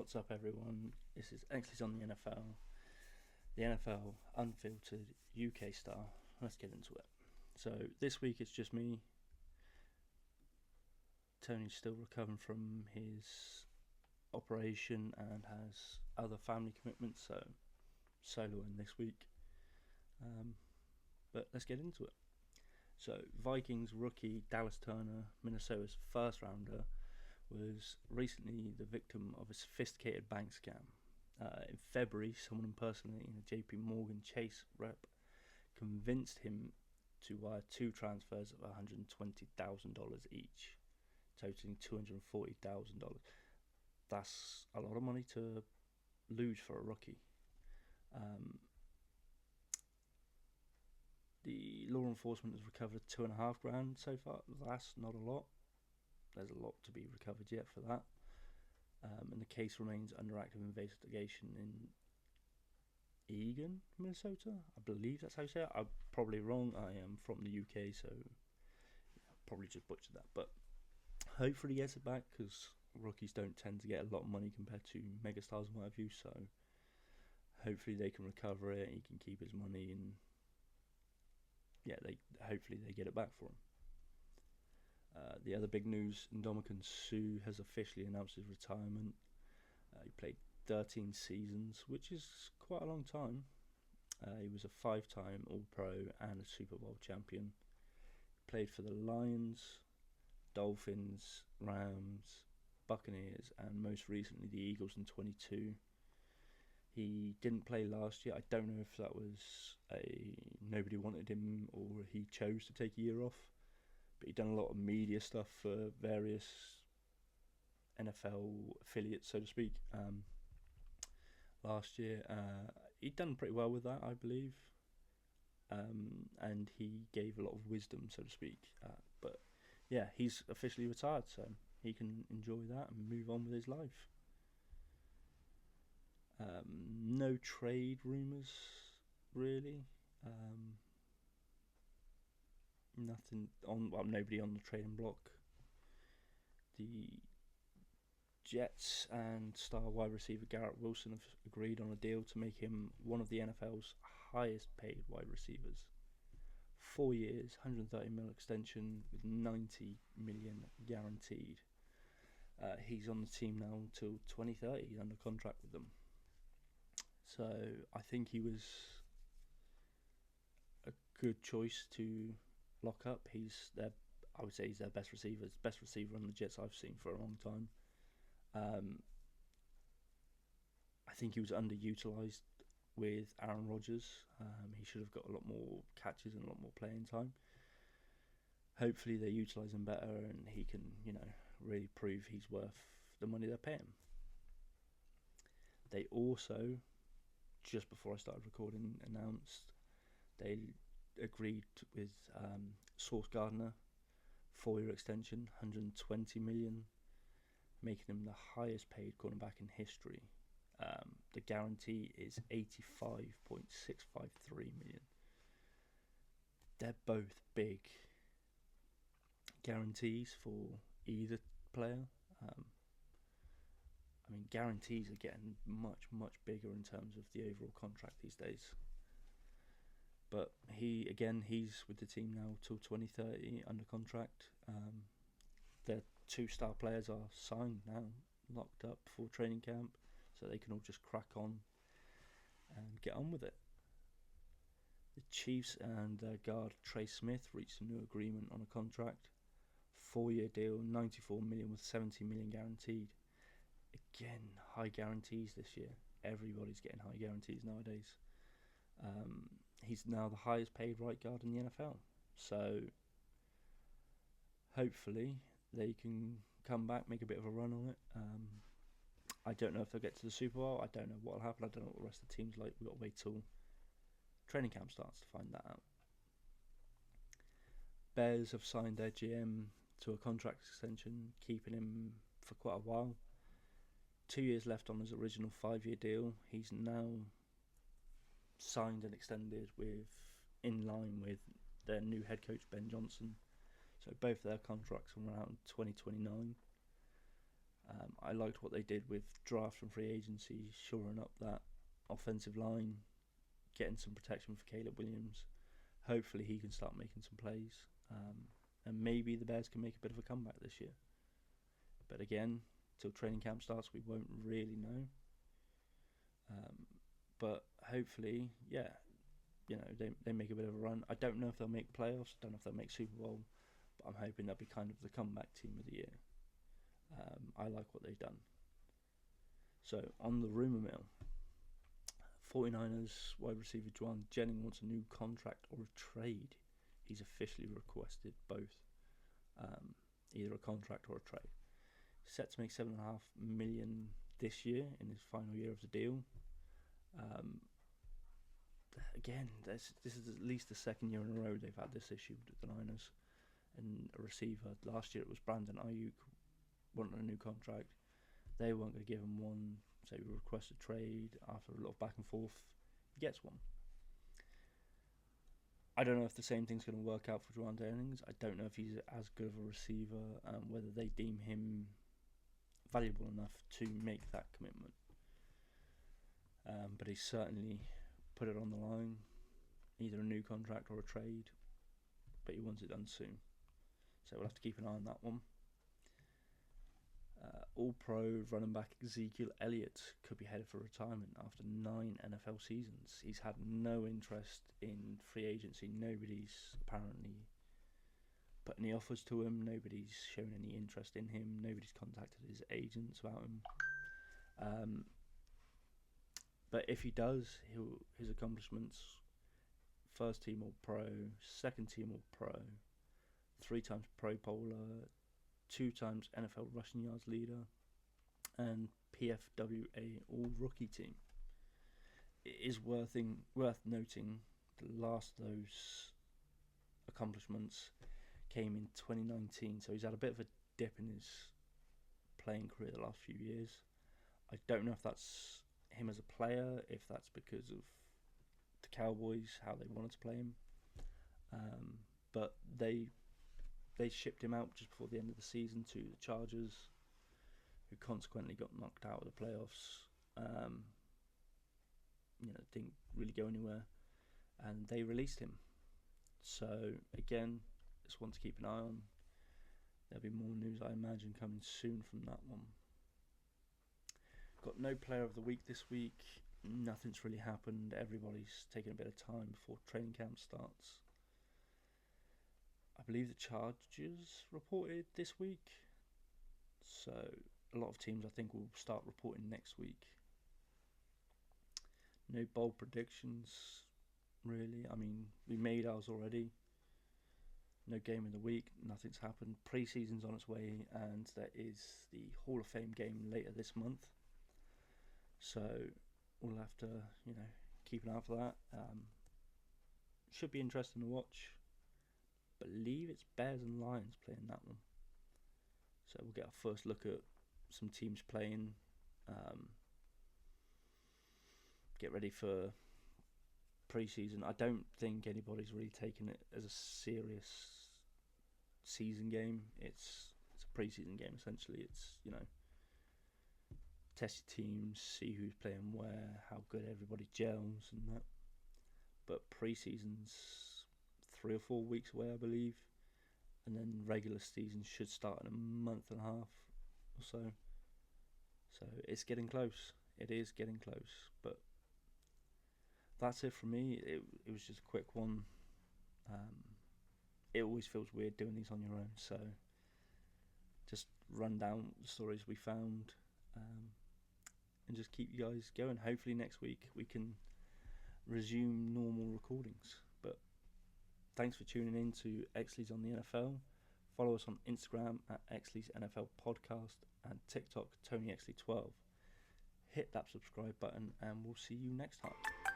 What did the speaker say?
What's up, everyone? This is Exleys on the NFL Unfiltered UK Star. Let's get into it. So this week it's just me. Tony's still recovering from his operation and has other family commitments, so soloing this week. But let's get into it. So Vikings rookie Dallas Turner, Minnesota's first rounder, was recently the victim of a sophisticated bank scam. In February, someone impersonating a JP Morgan Chase rep convinced him to wire two transfers of $120,000 each, totaling $240,000. That's a lot of money to lose for a rookie. The law enforcement has recovered $2,500 so far. That's not a lot. There's a lot to be recovered yet for that. And the case remains under active investigation in Eagan, Minnesota. I believe that's how you say it. I'm probably wrong. I am from the UK, so probably just butchered that. But hopefully he gets it back, because rookies don't tend to get a lot of money compared to megastars and what have you. So hopefully they can recover it. He can keep his money, and hopefully they get it back for him. The other big news, Ndamukong Suh has officially announced his retirement. He played 13 seasons, which is quite a long time. He was a 5-time All-Pro and a Super Bowl champion. Played for the Lions, Dolphins, Rams, Buccaneers, and most recently the Eagles in 22. He didn't play last year. I don't know if that was nobody wanted him or he chose to take a year off. But he'd done a lot of media stuff for various NFL affiliates, so to speak. Last year, he'd done pretty well with that, I believe. And he gave a lot of wisdom, so to speak. But yeah, he's officially retired, so he can enjoy that and move on with his life. No trade rumours, really. Nobody on the trading block. The Jets and star wide receiver Garrett Wilson have agreed on a deal to make him one of the NFL's highest paid wide receivers. 4 years, $130 million extension with $90 million guaranteed. He's on the team now until 2030. He's under contract with them. So I think he was a good choice to lock up. I would say he's their best receiver. He's the best receiver on the Jets I've seen for a long time. I think he was underutilized with Aaron Rodgers. He should have got a lot more catches and a lot more playing time. Hopefully they utilize him better and he can, really prove he's worth the money they're paying. They also, just before I started recording, announced they agreed with Sauce Gardner, 4-year extension, $120 million, making him the highest paid cornerback in history. The guarantee is $85.653 million. They're both big guarantees for either player. Guarantees are getting much, much bigger in terms of the overall contract these days. But he's with the team now till 2030 under contract. Their 2 star players are signed now, locked up for training camp, so they can all just crack on and get on with it. The Chiefs and guard Trey Smith reached a new agreement on a contract. 4-year deal, $94 million with $70 million guaranteed. Again, high guarantees this year. Everybody's getting high guarantees nowadays. He's now the highest paid right guard in the NFL. So hopefully they can come back, make a bit of a run on it. I don't know if they'll get to the Super Bowl. I don't know what will happen. I don't know what the rest of the team's like. We've got to wait till training camp starts to find that out. Bears have signed their GM to a contract extension, keeping him for quite a while. 2 years left on his original 5-year deal. He's now signed and extended in line with their new head coach Ben Johnson. So both their contracts will run out in 2029. I liked what they did with draft and free agency, shoring up that offensive line, getting some protection for Caleb Williams. Hopefully he can start making some plays. And maybe the Bears can make a bit of a comeback this year. But again, till training camp starts, we won't really know. But hopefully, yeah, they make a bit of a run. I don't know if they'll make playoffs. I don't know if they'll make Super Bowl. But I'm hoping they'll be kind of the comeback team of the year. I like what they've done. So, on the rumour mill, 49ers wide receiver Juwan Jennings wants a new contract or a trade. He's officially requested both, either a contract or a trade. Set to make $7.5 million this year in his final year of the deal. Again, this is at least the second year in a row they've had this issue with the Niners and a receiver. Last year it was Brandon Ayuk wanting a new contract. They weren't going to give him one, so he requested a trade. After a lot of back and forth, he gets one. I don't know if the same thing's going to work out for Juwan Jennings. I don't know if he's as good of a receiver, whether they deem him valuable enough to make that commitment. But he certainly put it on the line, either a new contract or a trade, but he wants it done soon. So we'll have to keep an eye on that one. All-Pro running back Ezekiel Elliott could be headed for retirement after 9 NFL seasons. He's had no interest in free agency. Nobody's apparently put any offers to him. Nobody's shown any interest in him. Nobody's contacted his agents about him. But if he does, his accomplishments: first team All-Pro, second team All-Pro, 3 times Pro Bowler, 2 times NFL rushing yards leader, and PFWA All-Rookie team. It is worth noting the last of those accomplishments came in 2019, so he's had a bit of a dip in his playing career the last few years. I don't know if that's him as a player, if that's because of the Cowboys, how they wanted to play him. But they shipped him out just before the end of the season to the Chargers, who consequently got knocked out of the playoffs. Didn't really go anywhere, and they released him. So again, just one to keep an eye on. There'll be more news, I imagine, coming soon from that one. Got no player of the week this week. Nothing's really happened. Everybody's taking a bit of time before training camp starts. I believe the Chargers reported this week, so a lot of teams I think will start reporting next week. No bold predictions, really. I mean, we made ours already. No game of the week, nothing's happened. Pre-season's on its way, and there is the Hall of Fame game later this month. So we'll have to, keep an eye for that. Should be interesting to watch. Believe it's Bears and Lions playing that one. So we'll get our first look at some teams playing. Get ready for pre-season. I don't think anybody's really taken it as a serious season game. It's a pre-season game essentially. It's test your teams, see who's playing where, how good everybody gels and that. But pre-season's 3 or 4 weeks away, I believe, and then regular season should start in a month and a half or so. So it's getting close. It is getting close. But that's it from me. It was just a quick one. It always feels weird doing these on your own, so just run down the stories we found, and just keep you guys going. Hopefully next week we can resume normal recordings. But thanks for tuning in to Exleys on the NFL. Follow us on Instagram at Exleys NFL Podcast and TikTok TonyExley12. Hit that subscribe button, and we'll see you next time.